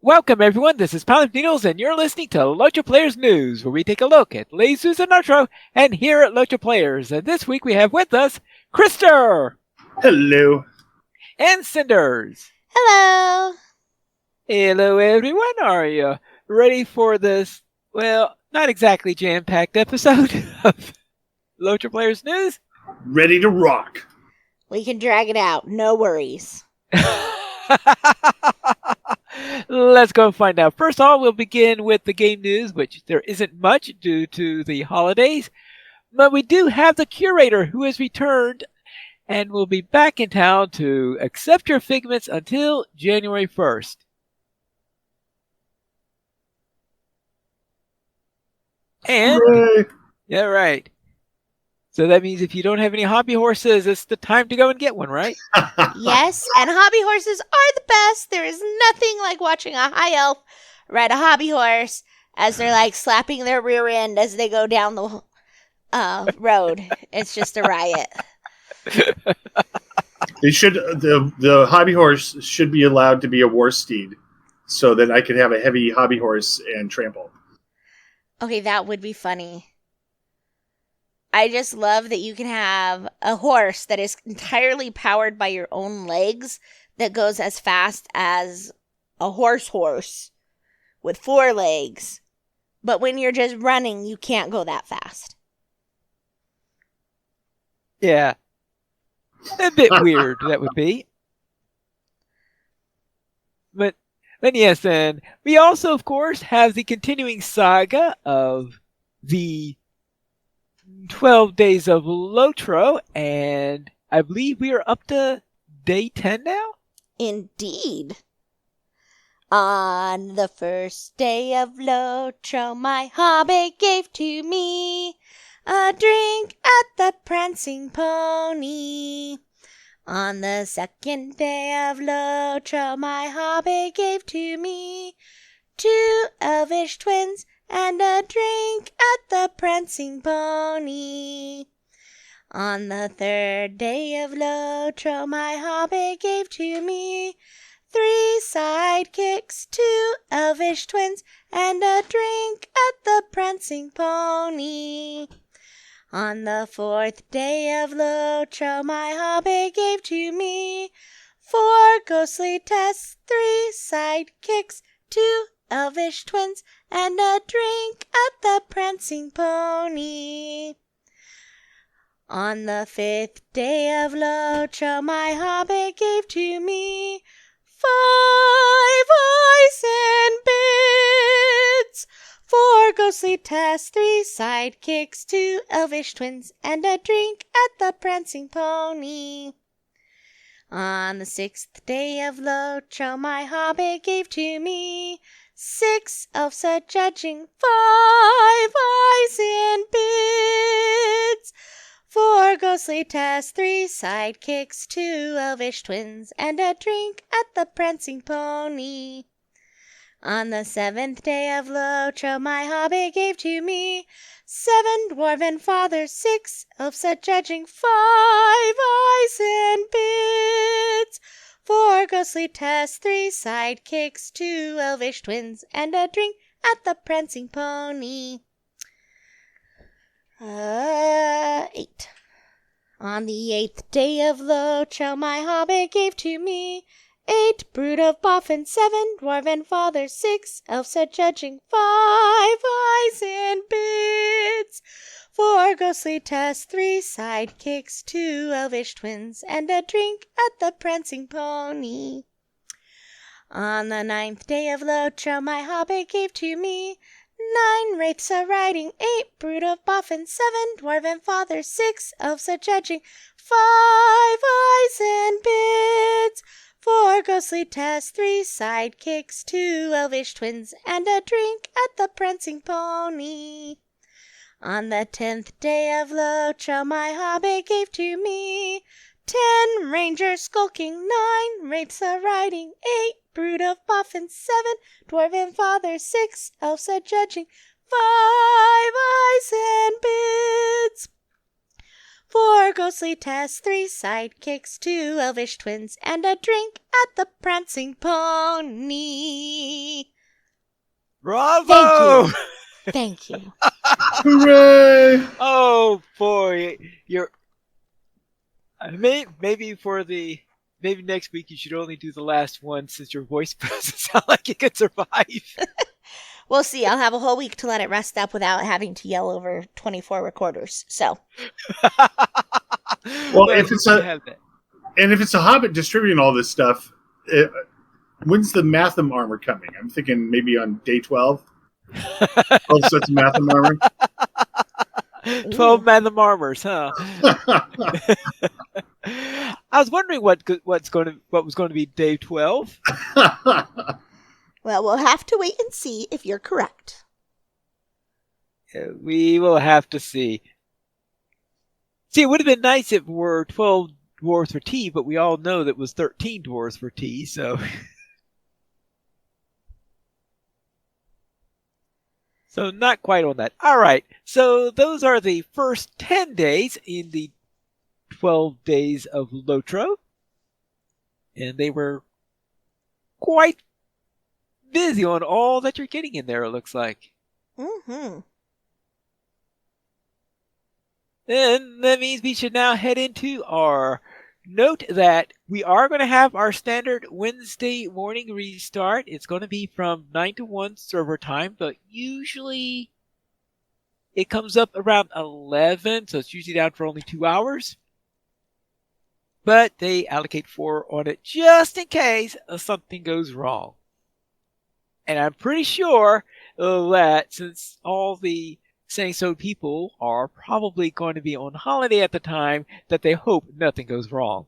Welcome, everyone. This is Pound of Needles, and you're listening to LOTRO Players News, where we take a look at lasers and LOTRO, and here at LOTRO Players. And this week we have with us Crister Hello. and Cinders. Hello. Hello, everyone. Are you ready for this, well, not exactly jam-packed episode of LOTRO Players News? Ready to rock. We can drag it out. No worries. Let's go find out. First of all, we'll begin with the game news, which there isn't much due to the holidays. But we do have the curator who has returned and will be back in town to accept your figments until January 1st. And, Hooray. yeah, right. So that means if you don't have any hobby horses, it's the time to go and get one, right? Yes, and hobby horses are the best. There is nothing like watching a high elf ride a hobby horse as they're like slapping their rear end as they go down the road. It's just a riot. They should the hobby horse should be allowed to be a war steed, so that I could have a heavy hobby horse and trample. Okay, that would be funny. I just love that you can have a horse that is entirely powered by your own legs that goes as fast as a horse with 4 legs. But when you're just running, you can't go that fast. Yeah. A bit weird, that would be. But yes, and we also, of course, have the continuing saga of the 12 days of LOTRO, and I believe we are up to day 10 now? Indeed. On the first day of LOTRO, my hobby gave to me a drink at the Prancing Pony. On the second day of LOTRO, my hobby gave to me 2 elvish twins and a drink at the Prancing Pony. On the third day of LOTRO, my hobby gave to me 3 sidekicks, 2 elvish twins, and a drink at the Prancing Pony. On the fourth day of LOTRO, my hobby gave to me 4 ghostly tests, 3 sidekicks, 2 elvish twins, and a drink at the Prancing Pony. On the 5th day of LOTRO, my hobby gave to me 5 eyes and bits, 4 ghostly tests, 3 sidekicks, 2 elvish twins, and a drink at the Prancing Pony. On the 6th day of LOTRO, my hobby gave to me 6 elfsa judging, 5 eyes and bits, 4 ghostly tests, 3 sidekicks, 2 elvish twins, and a drink at the Prancing Pony. On the 7th day of LOTRO, my hobby gave to me 7 dwarven fathers, 6 elfsa judging, 5 eyes and bits, 4 ghostly tests, 3 sidekicks, 2 elvish twins, and a drink at the Prancing Pony. 8. On the 8th day of LOTRO, my hobby gave to me 8 brood of boffins, 7 dwarven fathers, 6 elfsa judging, 5 eyes and bits, 4 ghostly tests, 3 sidekicks, 2 elvish twins, and a drink at the Prancing Pony. On the 9th day of LOTRO, my hobby gave to me 9 wraiths a riding, 8 brood of boffins, 7 dwarven fathers, 6 elfsa judging, 5 eyes and bits, 4 ghostly tests, 3 sidekicks, 2 elvish twins, and a drink at the Prancing Pony. On the 10th day of LOTRO, my hobby gave to me 10 rangers skulking, 9 wraiths a riding, 8 brood of boffins, 7 dwarven fathers, 6 elfsa judging, 5 eyes and bits, 4 ghostly tests, 3 sidekicks, 2 elvish twins, and a drink at the Prancing Pony. Bravo! Thank you. Hooray! Oh boy, you're. Maybe next week you should only do the last one since your voice doesn't sound like it could survive. We'll see. I'll have a whole week to let it rest up without having to yell over 24 recorders. So. Well, if it's have that. and if it's a Hobbit distributing all this stuff, when's the Matham armor coming? I'm thinking maybe on day 12. 12 sets of Matham armor. 12 Matham armors, huh? I was wondering what was going to be day 12. Well, we'll have to wait and see if you're correct. We will have to see. See, it would have been nice if it were 12 dwarves for tea, but we all know that it was 13 dwarves for tea, so... So not quite on that. All right, so those are the first 10 days in the 12 days of LOTRO. And they were quite busy on all that you're getting in there, it looks like. Mm-hmm. And that means we should now head into our note that we are going to have our standard Wednesday morning restart. It's going to be from 9 to 1 server time, but usually it comes up around 11, so it's usually down for only 2 hours. But they allocate 4 on it just in case something goes wrong. And I'm pretty sure that since all the Saying So people are probably going to be on holiday at the time, that they hope nothing goes wrong.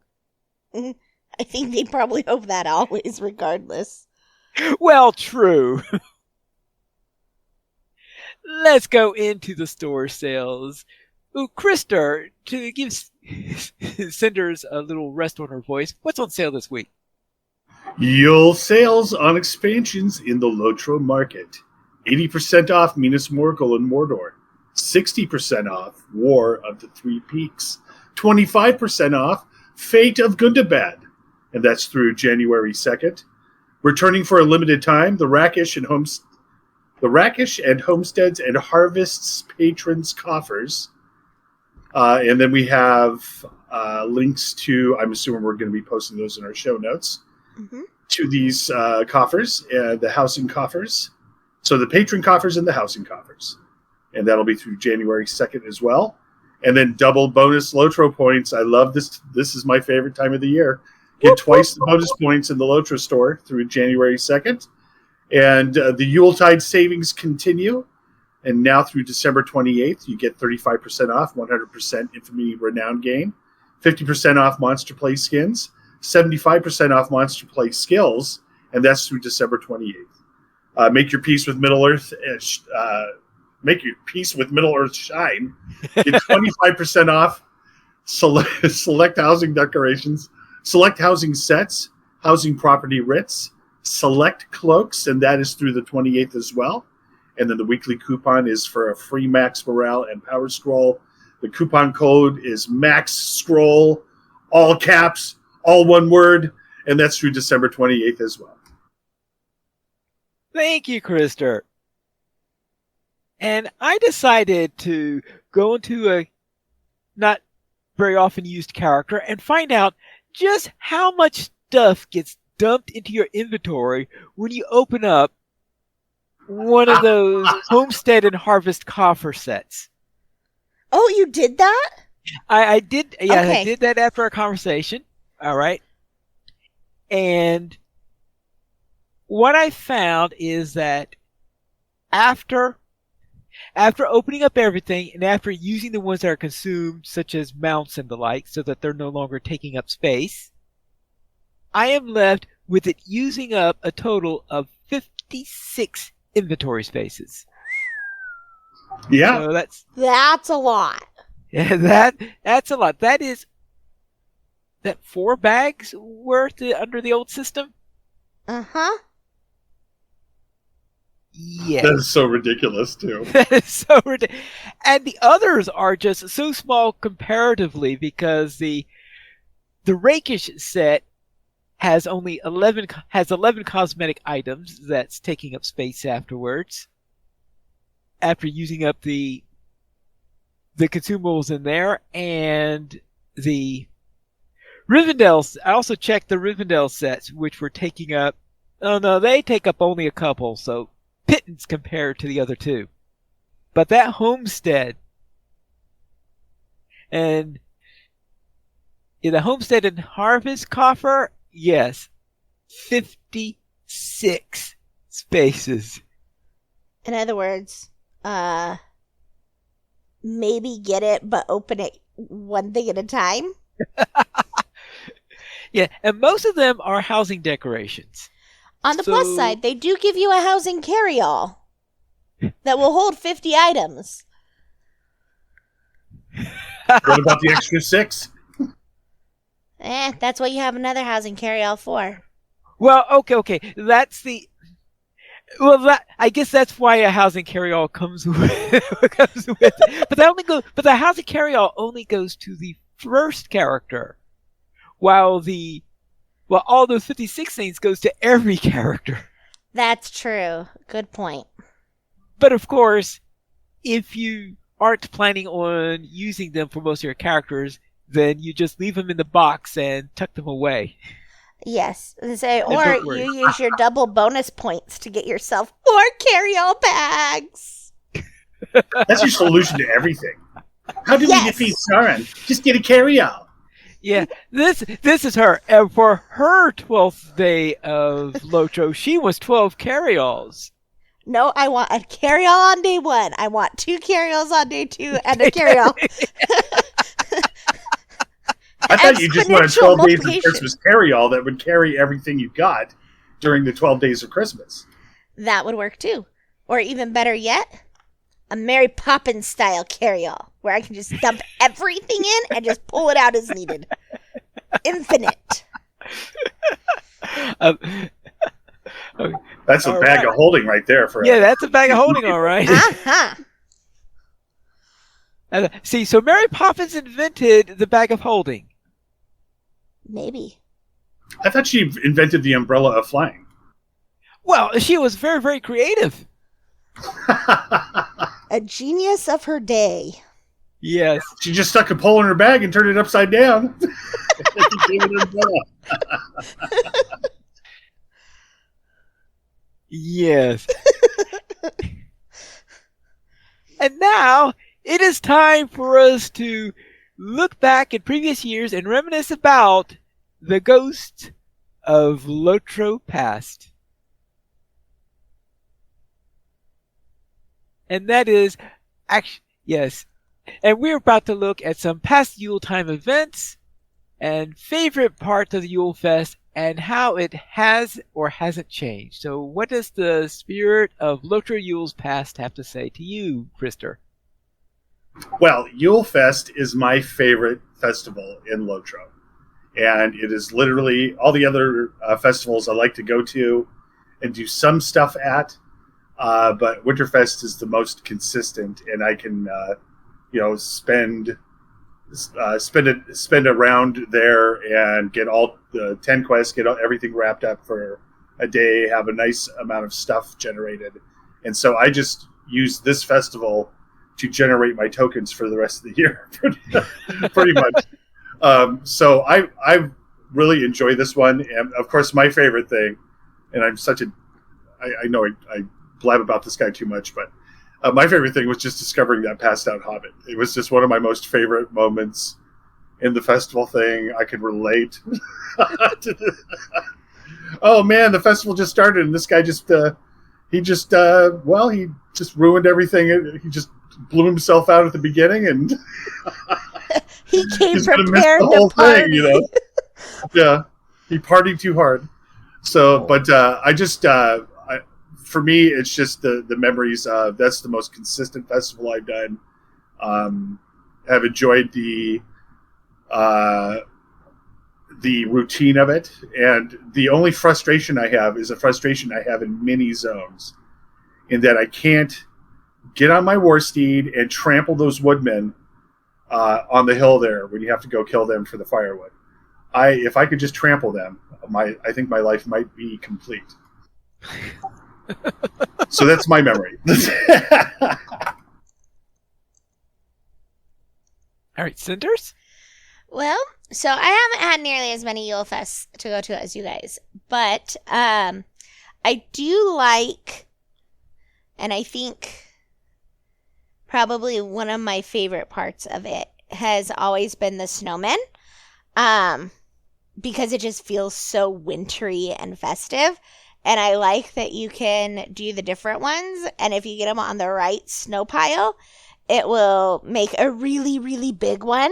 I think they probably hope that always, regardless. Well, true. Let's go into the store sales. Ooh, Crister, to give Cinders a little rest on her voice, what's on sale this week? Yule sales on expansions in the LOTRO market. 80% off Minas Morgul and Mordor. 60% off War of the Three Peaks. 25% off Fate of Gundabad. And that's through January 2nd. Returning for a limited time, the Rakish and Homesteads and Harvests Patrons Coffers. And then we have links to, I'm assuming we're going to be posting those in our show notes, to these coffers, the housing coffers. So the patron coffers and the housing coffers. And that'll be through January 2nd as well. And then double bonus LOTRO points. I love this. This is my favorite time of the year. Get twice the bonus points in the LOTRO store through January 2nd. And the Yuletide savings continue. And now through December 28th, you get 35% off, 100% Infamy Renown gain, 50% off Monster Play skins, 75% off Monster Play skills, and that's through December 28th. Make your peace with Middle Earth. Make your peace with Middle Earth shine. Get 25% off select housing decorations, select housing sets, housing property writs, select cloaks, and that is through the 28th as well. And then the weekly coupon is for a free Max Morale and Power Scroll. The coupon code is Max Scroll, all caps, all one word, and that's through December 28th as well. Thank you, Crister. And I decided to go into a not very often used character and find out just how much stuff gets dumped into your inventory when you open up one of those Homestead and Harvest coffer sets. Oh, you did that? I did. Yeah, Okay. I did that after our conversation. All right. And what I found is that after opening up everything and after using the ones that are consumed, such as mounts and the like, so that they're no longer taking up space, I am left with it using up a total of 56 inventory spaces. Yeah. So That's a lot. that's a lot. That is 4 bags worth under the old system? Uh-huh. Yeah. That is so ridiculous, too. That is so ridiculous. And the others are just so small comparatively because the rakish set has only 11 cosmetic items that's taking up space afterwards. After using up the consumables in there, and the Rivendell. I also checked the Rivendell sets, which were taking up. Oh no, they take up only a couple, so pittance compared to the other two. But that homestead and the homestead and harvest coffer, yes, 56 spaces. In other words, maybe get it, but open it one thing at a time. Yeah, and most of them are housing decorations. On the plus side, they do give you a housing carry-all that will hold 50 items. What about the extra 6? That's what you have another housing carry-all for. Well, okay. That's the. Well, I guess that's why a housing carry-all comes with. But the housing carry-all only goes to the first character, while all those 56 things goes to every character. That's true. Good point. But of course, if you aren't planning on using them for most of your characters, then you just leave them in the box and tuck them away. Yes. Or you use your double bonus points to get yourself more carry-all bags. That's your solution to everything. How do we defeat Sauron? Just get a carry-all. Yeah, this is her. And for her 12th day of LOTRO, she was 12 carry-alls. No, I want a carry-all on day 1. I want 2 carry-alls on day 2 and a carry-all. I thought you just wanted 12 days of Christmas carry-all that would carry everything you got during the 12 days of Christmas. That would work too. Or even better yet, a Mary Poppins style carry-all where I can just dump everything in and just pull it out as needed. Infinite. That's a bag of holding right there. Yeah, that's a bag of holding, all right. Uh-huh. See, so Mary Poppins invented the bag of holding. Maybe. I thought she invented the umbrella of flying. Well, she was very, very creative. A genius of her day. Yes. She just stuck a pole in her bag and turned it upside down. Yes. And now it is time for us to look back at previous years and reminisce about the ghosts of LOTRO past. And that is yes. And we're about to look at some past Yuletime events and favorite parts of the Yule Fest and how it has or hasn't changed. So what does the spirit of LOTRO Yule's past have to say to you, Crister? Well, Yule Fest is my favorite festival in LOTRO. And it is literally all the other festivals I like to go to and do some stuff at. But Winterfest is the most consistent, and I can, spend a round there and get all the 10 quests, get everything wrapped up for a day, have a nice amount of stuff generated. And so I just use this festival to generate my tokens for the rest of the year, pretty much. So I really enjoy this one. And of course, my favorite thing, and I know I blab about this guy too much, but my favorite thing was just discovering that passed out hobbit. It was just one of my most favorite moments in the festival thing. I could relate to oh man, the festival just started and this guy he just ruined everything. He just blew himself out at the beginning and he came prepared to party. Yeah, he partied too hard. So, but for me, it's just the memories of that's the most consistent festival I've done. I've enjoyed the routine of it, and the only frustration I have is a frustration I have in mini zones, in that I can't get on my war steed and trample those woodmen on the hill there when you have to go kill them for the firewood. if I could just trample them, I think my life might be complete. So that's my memory. All right, Cinders? Well, so I haven't had nearly as many Yule Fests to go to as you guys, but I do like, and I think probably one of my favorite parts of it has always been the snowmen, because it just feels so wintry and festive. And I like that you can do the different ones, and if you get them on the right snow pile, it will make a really, really big one.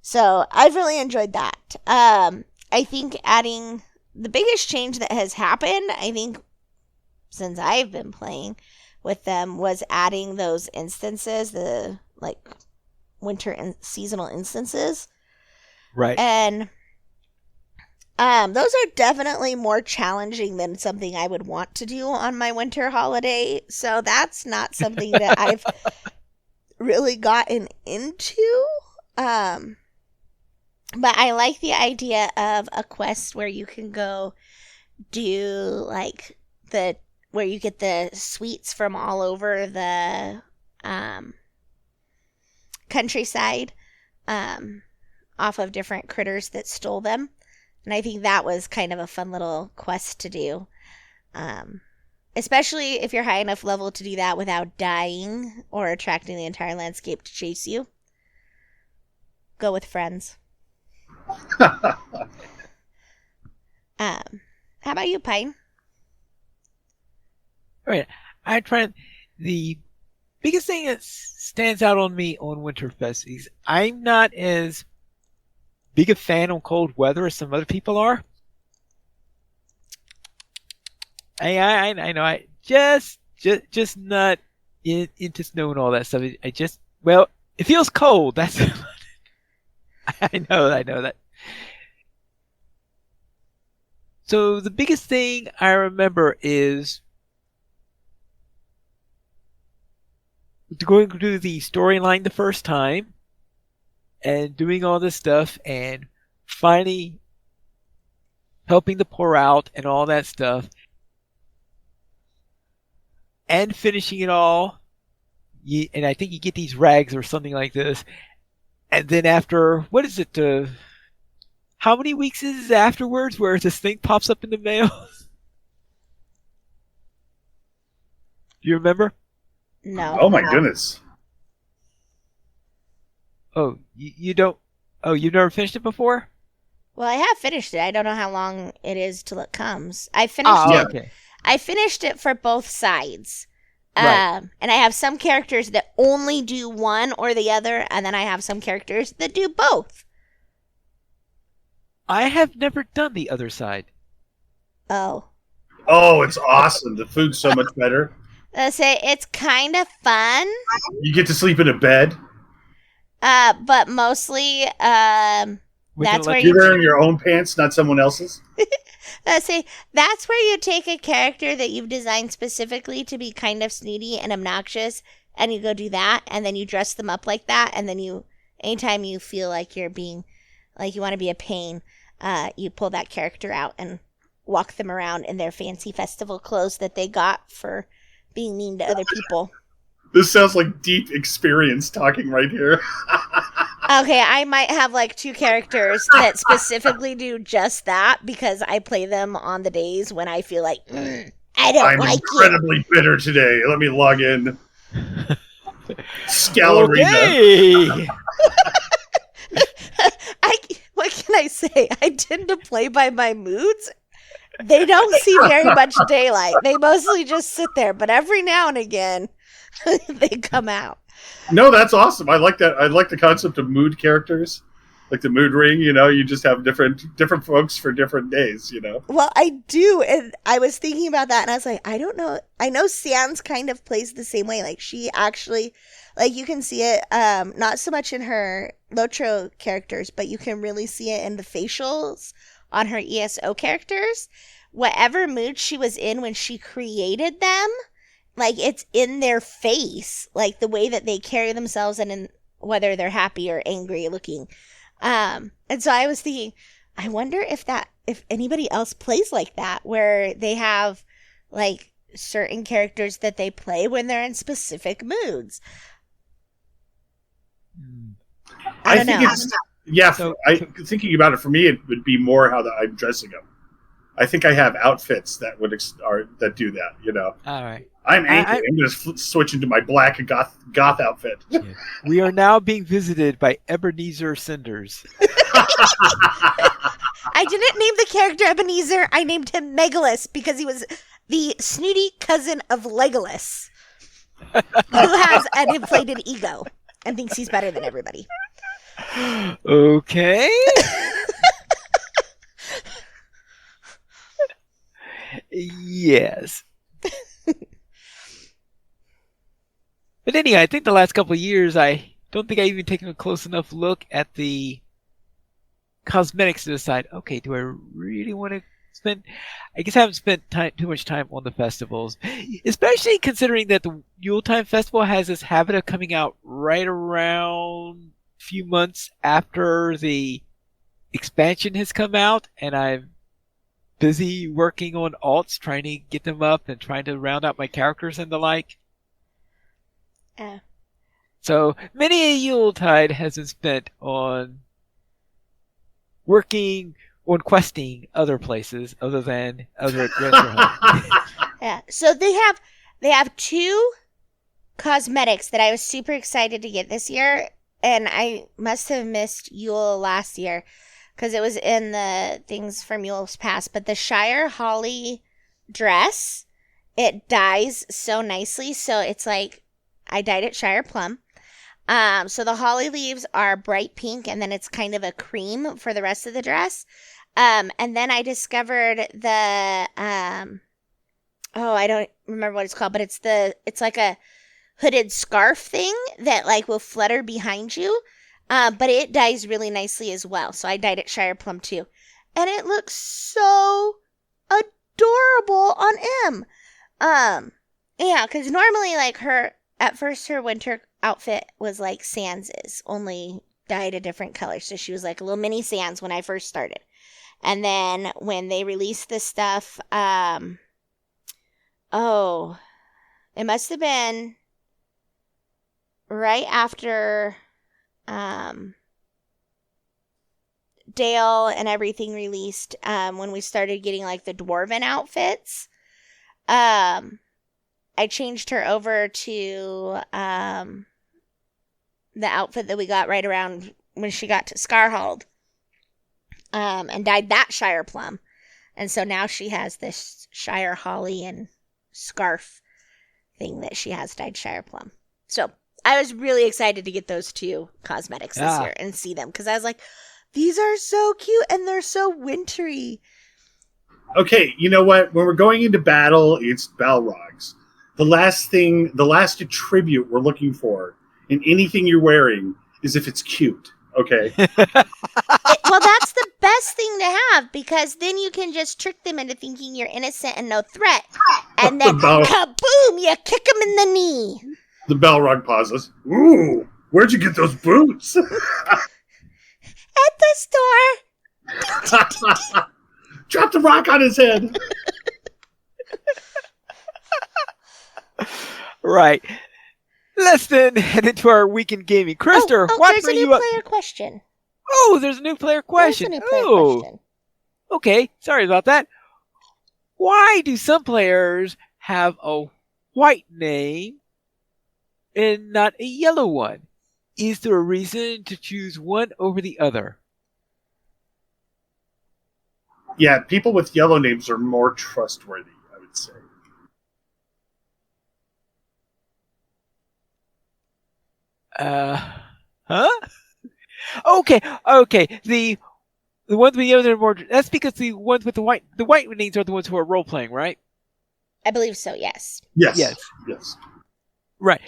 So I've really enjoyed that. I think adding the biggest change that has happened, I think, since I've been playing with them, was adding those instances, the like winter and seasonal instances. Right. And those are definitely more challenging than something I would want to do on my winter holiday. So that's not something that I've really gotten into. But I like the idea of a quest where you can go do like where you get the sweets from all over the countryside, off of different critters that stole them. And I think that was kind of a fun little quest to do. Especially if you're high enough level to do that without dying or attracting the entire landscape to chase you. Go with friends. How about you, Pine? All right. I try. The biggest thing that stands out on me on Winterfest is I'm not as big a fan of cold weather as some other people are. I know. I just not into snow and all that stuff. Well, it feels cold. That's I know that. So the biggest thing I remember is going through the storyline the first time and doing all this stuff and finally helping the poor out and all that stuff and finishing it all. And I think you get these rags or something like this. And then after, what is it? How many weeks is it afterwards where this thing pops up in the mail? Do you remember? No. Oh my goodness. Oh, you don't. Oh, you've never finished it before? Well, I have finished it. I don't know how long it is till it comes. I finished Oh, it. okay. I finished it for both sides. Right. And I have some characters that only do one or the other, and then I have some characters that do both. I have never done the other side. Oh. Oh, it's awesome. The food's so much better. Let's say it's kind of fun. You get to sleep in a bed. But mostly, that's where You're wearing your own pants, not someone else's. Let's say that's where you take a character that you've designed specifically to be kind of snooty and obnoxious, and you go do that, and then you dress them up like that, and then anytime you feel like you're being, like you want to be a pain, you pull that character out and walk them around in their fancy festival clothes that they got for being mean to other people. This sounds like deep experience talking right here. Okay, I might have like 2 characters that specifically do just that because I play them on the days when I feel like, I don't I'm like incredibly bitter today. Let me log in. Scallerina. Okay. What can I say? I tend to play by my moods. They don't see very much daylight. They mostly just sit there, but every now and again, they come out. No, that's awesome. I like that. I like the concept of mood characters, like the mood ring. You just have different folks for different days. Well, I do, and I was thinking about that, and I was like, I don't know. I know Sans kind of plays the same way. Like she actually, like you can see it, not so much in her LOTRO characters, but you can really see it in the facials on her ESO characters. Whatever mood she was in when she created them, like it's in their face, like the way that they carry themselves and in whether they're happy or angry looking. And so I was thinking, I wonder if anybody else plays like that, where they have like certain characters that they play when they're in specific moods. I don't know. Thinking about it, for me, it would be more how I'm dressing them. I think I have outfits that that do that. You know. All right. I'm angry. I'm going to switch into my black and goth outfit. Yeah. We are now being visited by Ebenezer Cinders. I didn't name the character Ebenezer. I named him Megalus because he was the snooty cousin of Legolas, who has an inflated ego and thinks he's better than everybody. Okay. Yes. But anyway, I think the last couple of years, I don't think I even taken a close enough look at the cosmetics to decide, okay, do I really want to spend? I guess I haven't spent too much time on the festivals, especially considering that the Yuletime Festival has this habit of coming out right around a few months after the expansion has come out, and I'm busy working on alts, trying to get them up and trying to round out my characters and the like. So many a Yuletide has been spent on working on questing other places other than other adventure hunts. Yeah. So they have two cosmetics that I was super excited to get this year, and I must have missed Yule last year because it was in the things from Yule's past. But the Shire Holly dress, it dyes so nicely. So it's like I dyed it Shire Plum. So the holly leaves are bright pink, and then it's kind of a cream for the rest of the dress. And then I discovered the I don't remember what it's called, but it's like a hooded scarf thing that like will flutter behind you. But it dyes really nicely as well. So I dyed it Shire Plum too. And it looks so adorable on M. Yeah, because normally like at first her winter outfit was like Sans's, only dyed a different color. So she was like a little mini Sans when I first started. And then when they released this stuff, it must have been right after Dale and everything released, when we started getting like the dwarven outfits. I changed her over to the outfit that we got right around when she got to Scarhold, and dyed that Shire Plum. And so now she has this Shire Holly and scarf thing that she has dyed Shire Plum. So I was really excited to get those two cosmetics this year and see them, because I was like, these are so cute and they're so wintry. Okay, you know what? When we're going into battle, it's Balrogs. The last attribute we're looking for in anything you're wearing is if it's cute. Okay. Well, that's the best thing to have, because then you can just trick them into thinking you're innocent and no threat. And then, kaboom, you kick them in the knee. The Balrog pauses. Ooh, where'd you get those boots? At the store. Dropped a rock on his head. Right. Let's then head into our weekend gaming. Crister, what there's bring a you new up? player question. Oh, there's a new player question. There's a new player question. Okay. Sorry about that. Why do some players have a white name and not a yellow one? Is there a reason to choose one over the other? Yeah, people with yellow names are more trustworthy, I would say. Huh? Okay. The ones with the other more. That's because the ones with the white names are the ones who are role playing, right? I believe so. Yes. Yes. Right.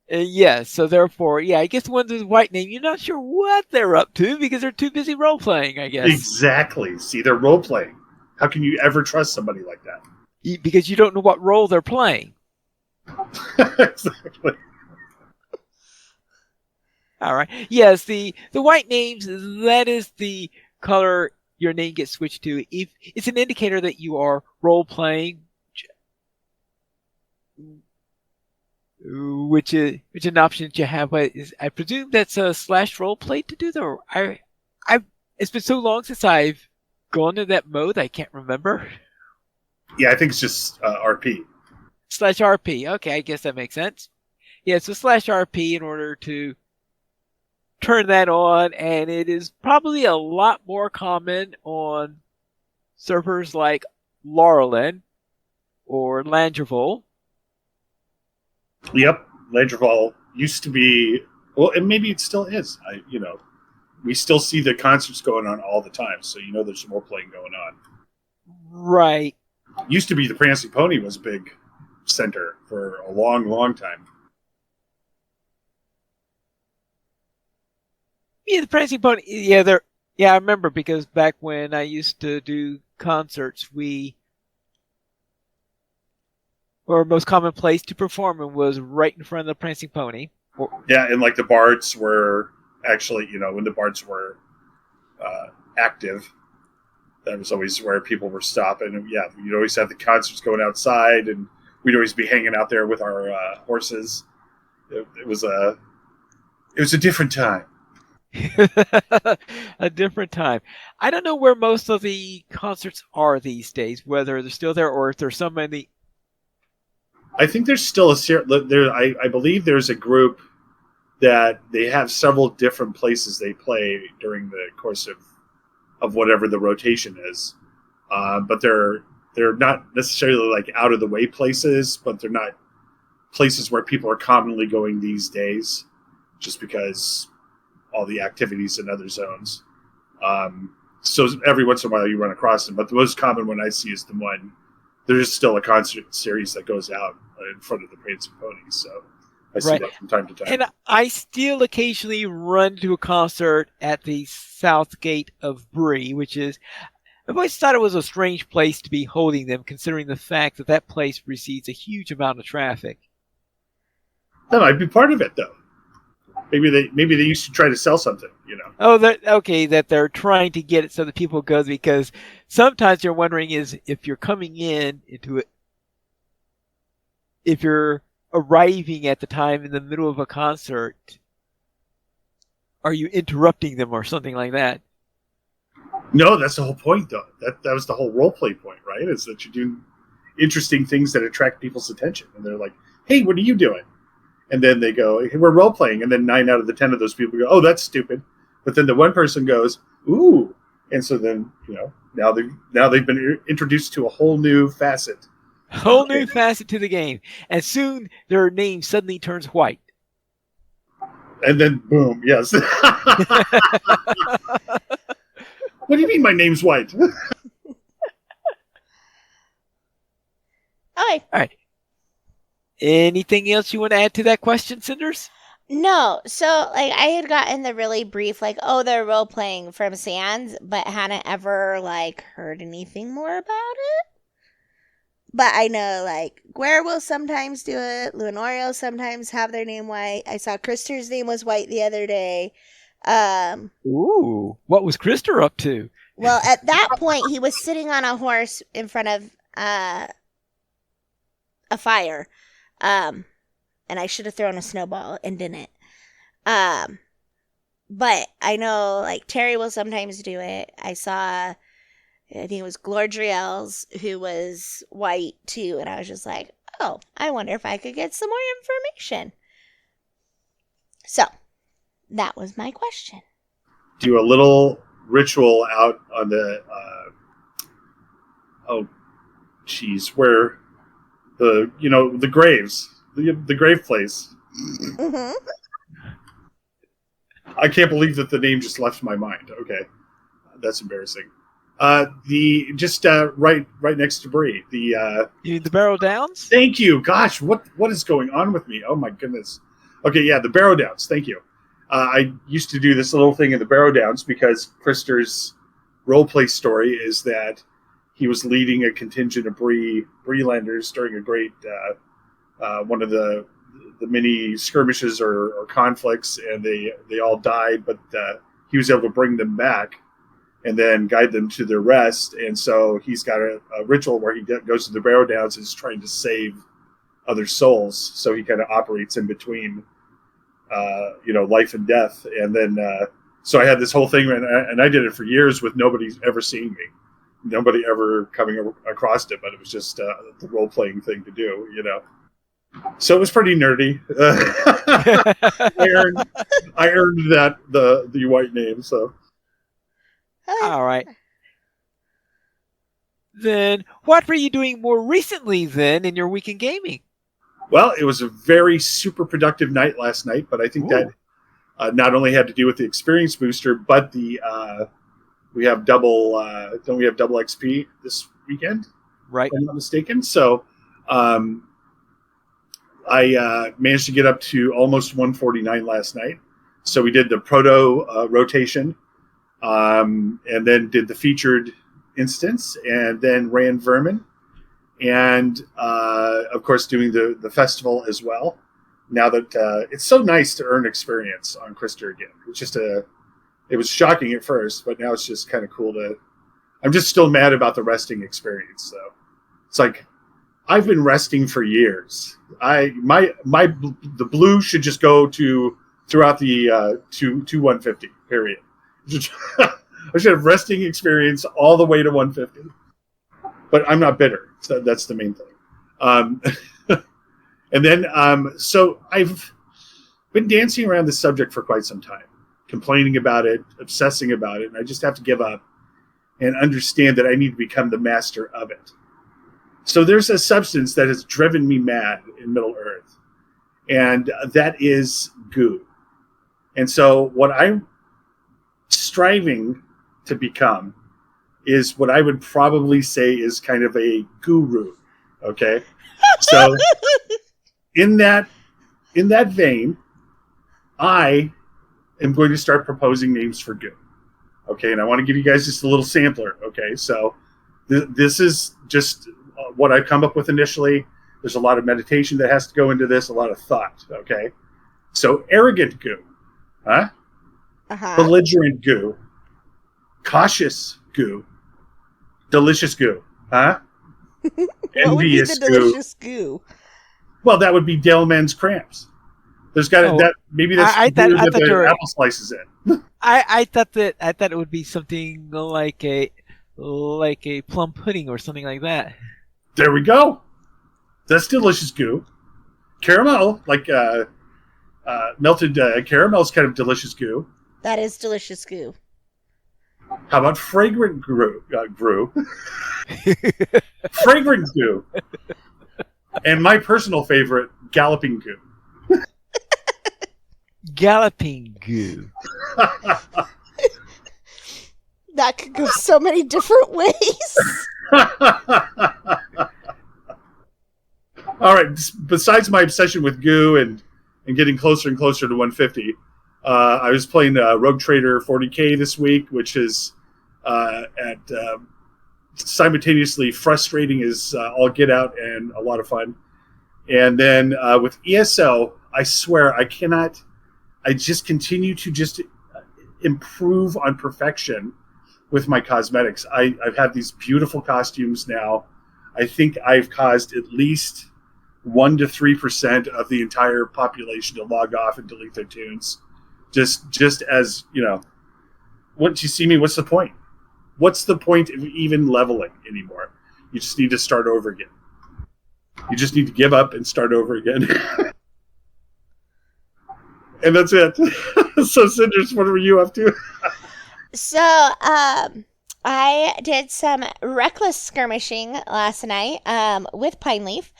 Yes. So therefore, yeah, I guess the ones with the white name, you're not sure what they're up to because they're too busy role playing, I guess. Exactly. See, they're role playing. How can you ever trust somebody like that? Because you don't know what role they're playing. Exactly. All right. Yes, the white names, that is the color your name gets switched to. If it's an indicator that you are role playing, which is an option that you have. But I presume that's a slash role play to do the. I it's been so long since I've gone to that mode. I can't remember. Yeah, I think it's just RP. Slash RP. Okay, I guess that makes sense. Yeah, so slash RP in order to turn that on, and it is probably a lot more common on servers like Laurelin or Landreval. Yep, Ledgerval used to be, well, and maybe it still is. We still see the concerts going on all the time, so there's some more playing going on. Right. Used to be the Prancing Pony was a big center for a long, long time. Yeah, the Prancing Pony. Yeah, I remember because back when I used to do concerts, our most common place to perform in was right in front of the Prancing Pony. Yeah, and like the bards were actually, when the bards were active, that was always where people were stopping. And yeah, you'd always have the concerts going outside, and we'd always be hanging out there with our horses. It was a different time. A different time. I don't know where most of the concerts are these days, whether they're still there or if there's so many. I think there's still I believe there's a group that they have several different places they play during the course of whatever the rotation is. But they're not necessarily like out of the way places, but they're not places where people are commonly going these days, just because all the activities in other zones. So every once in a while you run across them, but the most common one I see is the one. There's still a concert series that goes out in front of the Prancing Ponies, so I see that from time to time. And I still occasionally run to a concert at the south gate of Bree, which is, I've always thought it was a strange place to be holding them, considering the fact that place receives a huge amount of traffic. That might be part of it, though. Maybe they used to try to sell something, Oh, that they're trying to get it so that people go, because sometimes you're wondering is if you're coming into it, if you're arriving at the time in the middle of a concert, are you interrupting them or something like that? No, that's the whole point, though. That was the whole role play point, right? Is that you're doing interesting things that attract people's attention, and they're like, "Hey, what are you doing?" And then they go, hey, we're role playing. And then 9 out of the 10 of those people go, oh, that's stupid. But then the one person goes, ooh. And so then, now they've been introduced to a whole new facet. New facet to the game. And soon their name suddenly turns white. And then boom, yes. What do you mean my name's white? All right. Anything else you want to add to that question, Cinders? No. So, I had gotten the really brief, they're role playing from Sands, but hadn't ever, heard anything more about it. But I know, Guerre will sometimes do it. Lunario sometimes have their name white. I saw Crister's name was white the other day. Ooh. What was Crister up to? Well, at that point, he was sitting on a horse in front of a fire. And I should have thrown a snowball and didn't. But I know, Terry will sometimes do it. I saw, I think it was Glordriel's who was white, too. And I was just like, oh, I wonder if I could get some more information. So, that was my question. Do a little ritual out on the, where the graves. The grave place. Mm-hmm. I can't believe that the name just left my mind. Okay, that's embarrassing. Right next to Bree. The Barrow Downs. Thank you. Gosh, what is going on with me? Oh my goodness. Okay, yeah, the Barrow Downs. Thank you. I used to do this little thing in the Barrow Downs because Crister's roleplay story is that he was leading a contingent of Breelanders during a great. One of the the mini skirmishes or conflicts, and they all died, but he was able to bring them back and then guide them to their rest. And so he's got a ritual where he goes to the Barrow Downs and is trying to save other souls. So he kind of operates in between, life and death. And then, so I had this whole thing, and I did it for years with nobody ever seeing me, nobody ever coming across it, but it was just the role-playing thing to do, So it was pretty nerdy. I earned that the white name. So. All right. Then, what were you doing more recently then in your week in gaming? Well, it was a very super productive night last night, but I think that not only had to do with the experience booster, but we have double. Don't we have double XP this weekend? Right. If I'm not mistaken. So. I managed to get up to almost 149 last night. So we did the proto rotation, and then did the featured instance, and then ran Vermin, and of course doing the festival as well. Now that it's so nice to earn experience on Crister again. It's just it was shocking at first, but now it's just kind of cool to. I'm just still mad about the resting experience, though. It's like. I've been resting for years. The blue should just go throughout the to 150 period. I should have resting experience all the way to 150. But I'm not bitter. So that's the main thing. And then so I've been dancing around this subject for quite some time, complaining about it, obsessing about it, and I just have to give up and understand that I need to become the master of it. So there's a substance that has driven me mad in Middle Earth, and that is goo. And so what I'm striving to become is what I would probably say is kind of a guru. Okay? So in that vein, I am going to start proposing names for goo. Okay, and I want to give you guys just a little sampler. Okay, so this is just what I've come up with initially. There's a lot of meditation that has to go into this, a lot of thought. Okay, so arrogant goo, belligerent goo, cautious goo, delicious goo, What would be the delicious goo? Well, that would be Daleman's cramps. There's got that. Maybe that's the apple slices in. I thought it would be something like a plum pudding or something like that. There we go. That's delicious goo. Caramel, like melted caramel, is kind of delicious goo. That is delicious goo. How about fragrant goo? Fragrant goo. And my personal favorite, galloping goo. Galloping goo. That could go so many different ways. All right. Besides my obsession with goo and getting closer and closer to 150, I was playing Rogue Trader 40K this week, which is simultaneously frustrating as all get out and a lot of fun. And then with ESO, I swear I cannot. I just continue to just improve on perfection with my cosmetics. I've had these beautiful costumes now. I think I've caused at least 1 to 3% of the entire population to log off and delete their tunes. Just as, once you see me, what's the point? What's the point of even leveling anymore? You just need to start over again. You just need to give up and start over again. And that's it. So, Cinders, what were you up to? So, I did some reckless skirmishing last night with Pine Leaf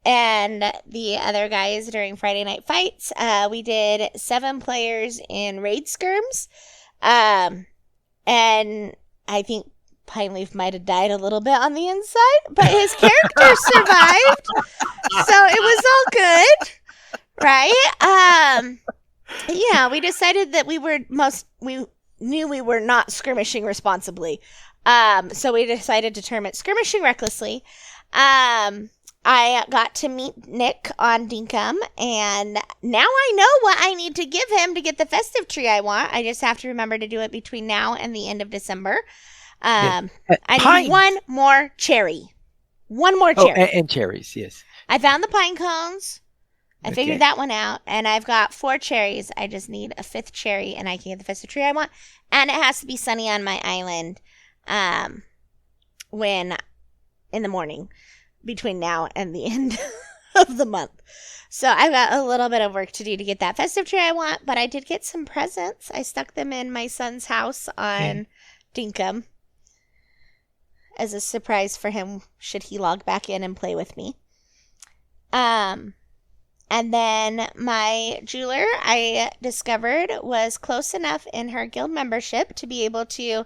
and the other guys during Friday Night Fights. We did 7 players in raid skirms. And I think Pine Leaf might have died a little bit on the inside, but his character survived. So it was all good, right? Yeah, we decided that we knew we were not skirmishing responsibly. So we decided to term it skirmishing recklessly. I got to meet Nick on Dinkum, and now I know what I need to give him to get the festive tree I want. I just have to remember to do it between now and the end of December. I need one more cherry. One more cherry. Oh, and cherries, yes. I found the pine cones. I figured that one out, and I've got 4 cherries. I just need a 5th cherry, and I can get the festive tree I want. And it has to be sunny on my island when in the morning between now and the end of the month. So I've got a little bit of work to do to get that festive tree I want, but I did get some presents. I stuck them in my son's house on Dinkum as a surprise for him should he log back in and play with me. And then my jeweler, I discovered, was close enough in her guild membership to be able to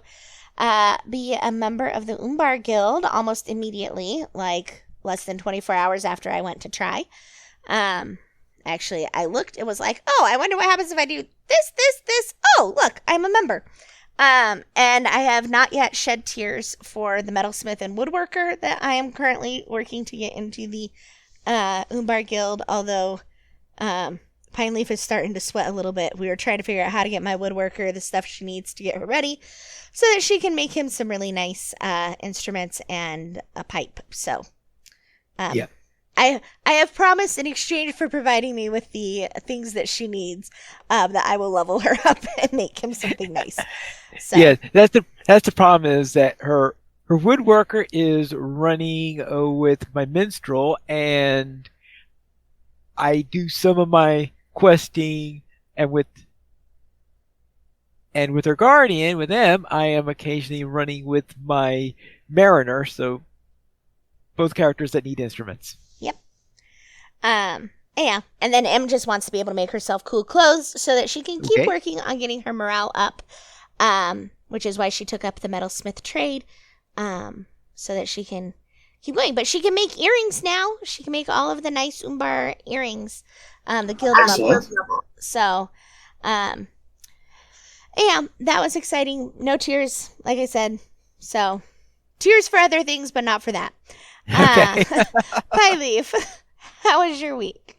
be a member of the Umbar Guild almost immediately, like less than 24 hours after I went to try. Actually, I looked, it was like, oh, I wonder what happens if I do this. Oh, look, I'm a member. And I have not yet shed tears for the metalsmith and woodworker that I am currently working to get into the Umbar Guild, although Pine Leaf is starting to sweat a little bit. We were trying to figure out how to get my woodworker the stuff she needs to get her ready so that she can make him some really nice instruments and a pipe. So I have promised in exchange for providing me with the things that she needs that I will level her up and make him something nice. So. Yeah, that's the problem, is that her woodworker is running with my minstrel, and I do some of my questing, and with her guardian, with them, I am occasionally running with my mariner, so both characters that need instruments. Yep. Yeah, and then Em just wants to be able to make herself cool clothes so that she can keep working on getting her morale up, which is why she took up the metalsmith trade, so that she can keep going. But she can make earrings now. She can make all of the nice Umbar earrings, the guild level. So, yeah, that was exciting. No tears, like I said. So, tears for other things, but not for that. Okay. Pie Leaf, how was your week?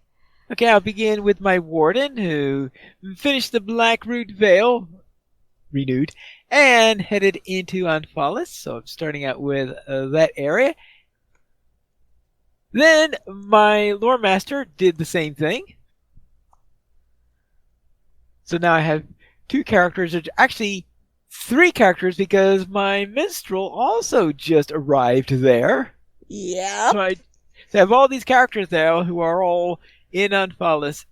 Okay, I'll begin with my warden, who finished the Blackroot Vale, renewed, and headed into Amphalis. So I'm starting out with that area. Then my lore master did the same thing. So now I have 2 characters, actually 3 characters, because my minstrel also just arrived there. Yeah. So I have all these characters there who are all in Amphalis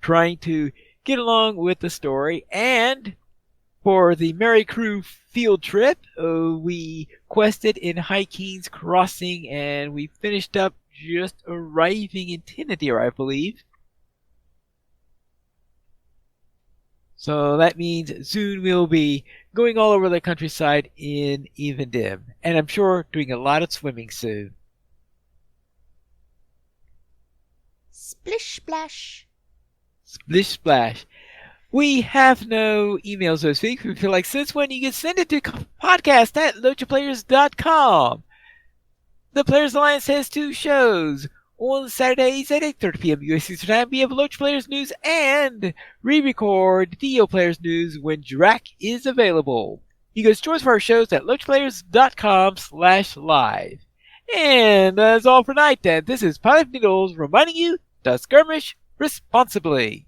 trying to get along with the story. And for the Merry Crew field trip, we quested in High Keen's Crossing, and we finished up just arriving in Tinadir, I believe. So that means soon we'll be going all over the countryside in Evendim, and I'm sure doing a lot of swimming soon. Splish splash. Splish splash. We have no emails this week. We feel like since when you can send it to podcast@LOTROplayers.com. The Players Alliance has 2 shows. On Saturdays at 8:30 p.m. U.S. Eastern Time, we have LOTRO Players News and re-record DO Players News when Drac is available. You can join us for our shows at LOTROplayers.com/live. And that's all for tonight, then. This is Pilot Needles reminding you to skirmish responsibly.